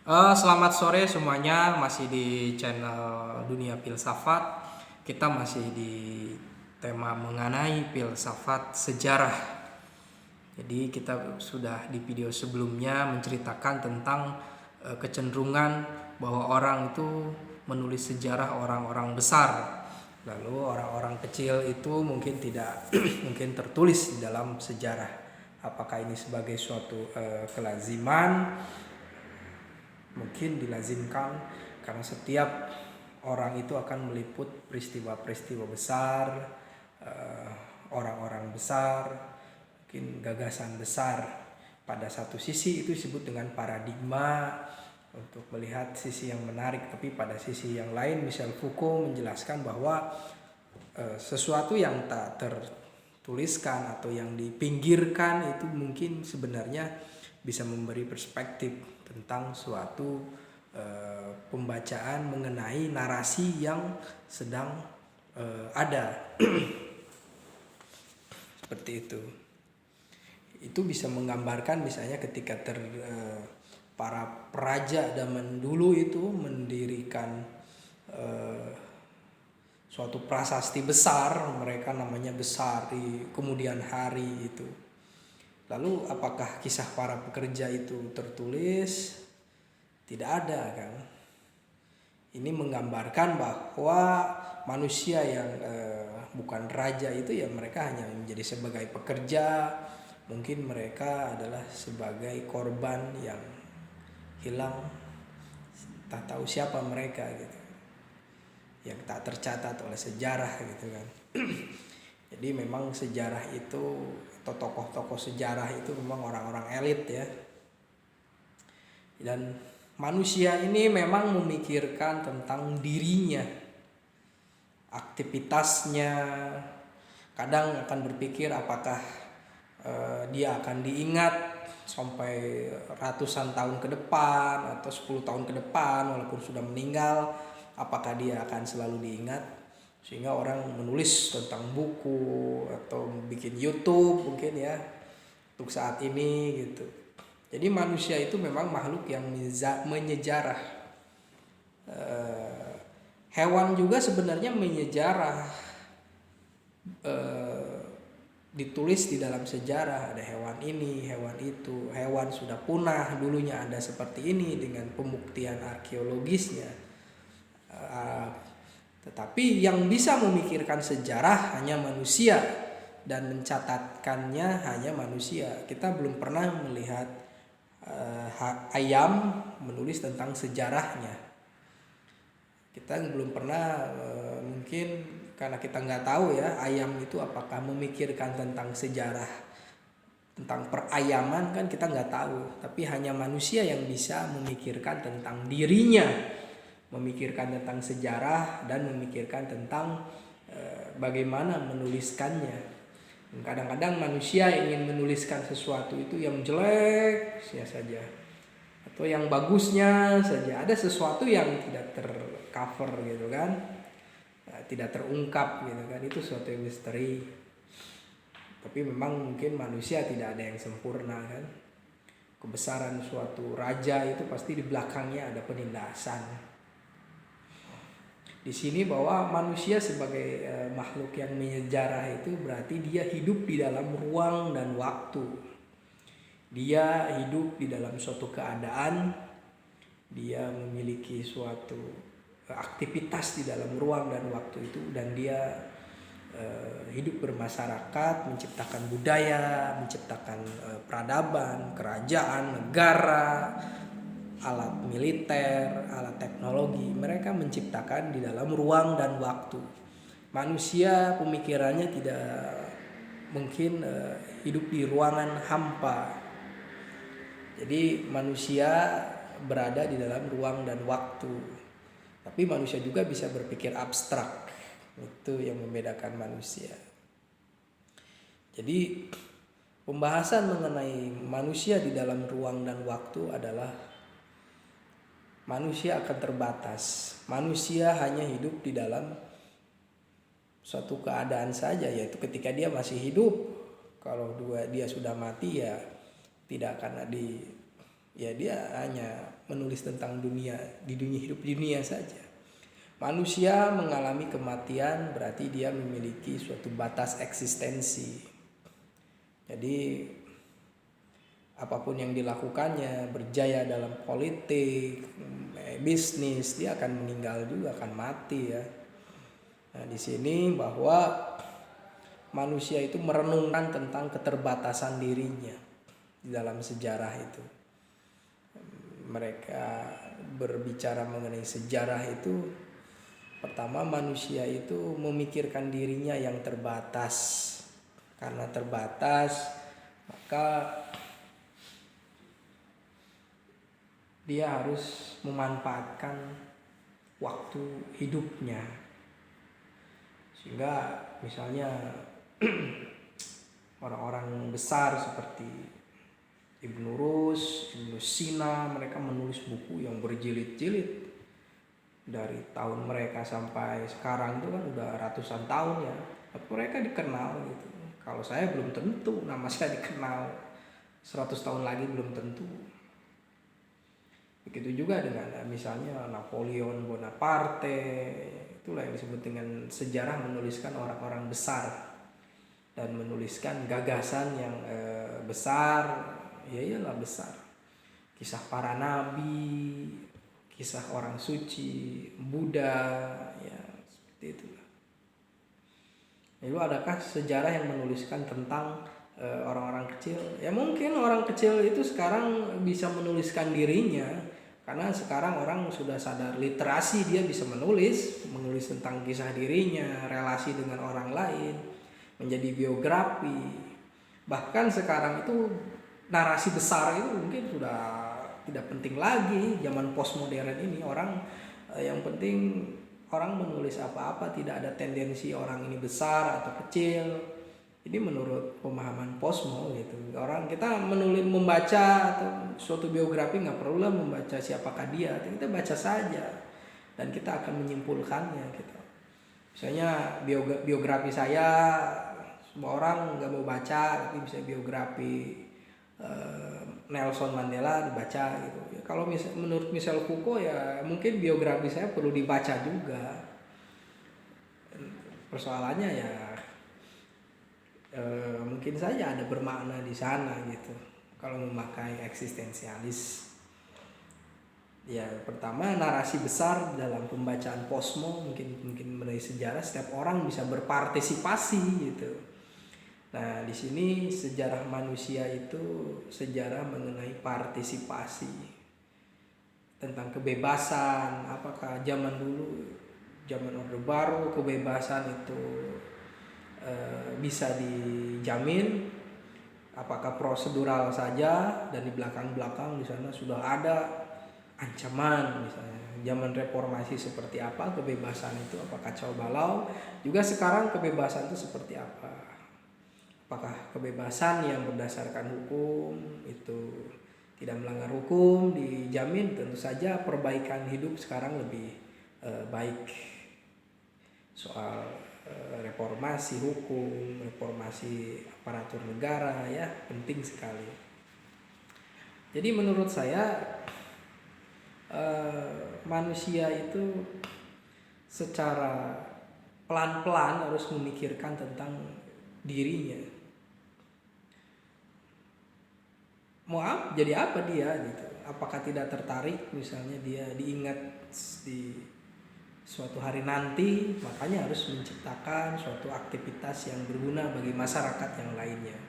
Selamat sore semuanya, masih di channel Dunia Filsafat. Kita masih di tema mengenai filsafat sejarah. Jadi kita sudah di video sebelumnya menceritakan tentang kecenderungan bahwa orang itu menulis sejarah orang-orang besar. Lalu orang-orang kecil itu mungkin tidak mungkin tertulis di dalam sejarah. Apakah ini sebagai suatu kelaziman? Mungkin dilazimkan karena setiap orang itu akan meliput peristiwa-peristiwa besar, eh, orang-orang besar, mungkin gagasan besar. Pada satu sisi itu disebut dengan paradigma untuk melihat sisi yang menarik, tapi pada sisi yang lain Michel Foucault menjelaskan bahwa sesuatu yang tak tertuliskan atau yang dipinggirkan itu mungkin sebenarnya bisa memberi perspektif tentang suatu pembacaan mengenai narasi yang sedang ada. Seperti itu. Itu bisa menggambarkan misalnya ketika para praja zaman dulu itu mendirikan suatu prasasti besar, mereka namanya besar di kemudian hari itu. Lalu apakah kisah para pekerja itu tertulis? Tidak ada kan. Ini menggambarkan bahwa manusia yang bukan raja itu ya mereka hanya menjadi sebagai pekerja. Mungkin mereka adalah sebagai korban yang hilang, tak tahu siapa mereka gitu, yang tak tercatat oleh sejarah gitu kan. Jadi memang sejarah itu atau tokoh-tokoh sejarah itu memang orang-orang elit ya. Dan manusia ini memang memikirkan tentang dirinya, aktivitasnya. Kadang akan berpikir apakah dia akan diingat sampai ratusan tahun ke depan atau 10 tahun ke depan walaupun sudah meninggal, apakah dia akan selalu diingat, sehingga orang menulis tentang buku atau bikin YouTube mungkin ya untuk saat ini gitu. Jadi manusia itu memang makhluk yang menyejarah. Hewan juga sebenarnya menyejarah, ditulis di dalam sejarah, ada hewan ini, hewan itu, hewan sudah punah dulunya ada seperti ini dengan pembuktian arkeologisnya. Tetapi yang bisa memikirkan sejarah hanya manusia dan mencatatkannya hanya manusia. Kita belum pernah melihat ayam menulis tentang sejarahnya. Kita belum pernah, mungkin karena kita nggak tahu ya ayam itu apakah memikirkan tentang sejarah, tentang perayaman kan kita nggak tahu. Tapi hanya manusia yang bisa memikirkan tentang dirinya, memikirkan tentang sejarah dan memikirkan tentang bagaimana menuliskannya. Kadang-kadang manusia ingin menuliskan sesuatu itu yang jelek saja atau yang bagusnya saja. Ada sesuatu yang tidak tercover gitu kan, tidak terungkap gitu kan, itu suatu yang misteri. Tapi memang mungkin manusia tidak ada yang sempurna kan. Kebesaran suatu raja itu pasti di belakangnya ada penindasan. Di sini bahwa manusia sebagai makhluk yang menyejarah itu berarti dia hidup di dalam ruang dan waktu. Dia hidup di dalam suatu keadaan, dia memiliki suatu aktivitas di dalam ruang dan waktu itu, dan dia hidup bermasyarakat, menciptakan budaya, menciptakan peradaban, kerajaan, negara, alat militer, alat teknologi. Mereka menciptakan di dalam ruang dan waktu. Manusia pemikirannya tidak mungkin hidup di ruangan hampa. Jadi manusia berada di dalam ruang dan waktu. Tapi manusia juga bisa berpikir abstrak. Itu yang membedakan manusia. Jadi pembahasan mengenai manusia di dalam ruang dan waktu adalah manusia akan terbatas. Manusia hanya hidup di dalam suatu keadaan saja, yaitu ketika dia masih hidup. Kalau dia sudah mati ya tidak akan ya dia hanya menulis tentang dunia, di dunia hidup dunia saja. Manusia mengalami kematian berarti dia memiliki suatu batas eksistensi. Jadi apapun yang dilakukannya, berjaya dalam politik, bisnis, dia akan meninggal juga, akan mati ya. Nah, di sini bahwa manusia itu merenungkan tentang keterbatasan dirinya di dalam sejarah itu. Mereka berbicara mengenai sejarah itu, pertama manusia itu memikirkan dirinya yang terbatas. Karena terbatas, maka dia harus memanfaatkan waktu hidupnya. Sehingga misalnya orang-orang besar seperti Ibnu Rus, Ibnu Sina, mereka menulis buku yang berjilid-jilid. Dari tahun mereka sampai sekarang itu kan udah ratusan tahun ya. Tapi mereka dikenal gitu. Kalau saya belum tentu nama saya dikenal. 100 tahun lagi belum tentu. Begitu juga dengan misalnya Napoleon Bonaparte. Itulah yang disebut dengan sejarah menuliskan orang-orang besar. Dan menuliskan gagasan yang besar. Ya iyalah besar. Kisah para nabi, kisah orang suci, Buddha, ya seperti itulah. Lalu adakah sejarah yang menuliskan tentang orang-orang kecil? Ya mungkin orang kecil itu sekarang bisa menuliskan dirinya, karena sekarang orang sudah sadar literasi, dia bisa menulis tentang kisah dirinya, relasi dengan orang lain, menjadi biografi. Bahkan sekarang itu narasi besar itu mungkin sudah tidak penting lagi. Zaman postmodern ini orang yang penting orang menulis apa-apa, tidak ada tendensi orang ini besar atau kecil. Ini menurut pemahaman posmo gitu. Orang kita membaca atau suatu biografi nggak perlu lah membaca siapakah dia, kita baca saja dan kita akan menyimpulkannya gitu. Misalnya biografi saya, semua orang nggak mau baca, tapi bisa biografi Nelson Mandela dibaca gitu. Ya, kalau menurut Michel Foucault ya mungkin biografi saya perlu dibaca juga. Persoalannya ya mungkin saja ada bermakna di sana gitu. Kalau memakai eksistensialis, ya pertama narasi besar dalam pembacaan posmo mungkin mengenai sejarah, setiap orang bisa berpartisipasi gitu. Nah, di sini sejarah manusia itu sejarah mengenai partisipasi tentang kebebasan. Apakah zaman dulu, zaman Orde Baru, kebebasan itu bisa dijamin? Apakah prosedural saja dan di belakang-belakang di sana sudah ada ancaman misalnya? Zaman reformasi seperti apa kebebasan itu? Apakah kacau balau? Juga sekarang kebebasan itu seperti apa? Apakah kebebasan yang berdasarkan hukum itu tidak melanggar hukum dijamin? Tentu saja perbaikan hidup sekarang lebih baik. Soal reformasi hukum, reformasi aparatur negara ya penting sekali. Jadi menurut saya manusia itu secara pelan-pelan harus memikirkan tentang dirinya. Mau jadi apa dia gitu? Apakah tidak tertarik misalnya dia diingat di suatu hari nanti, makanya harus menciptakan suatu aktivitas yang berguna bagi masyarakat yang lainnya.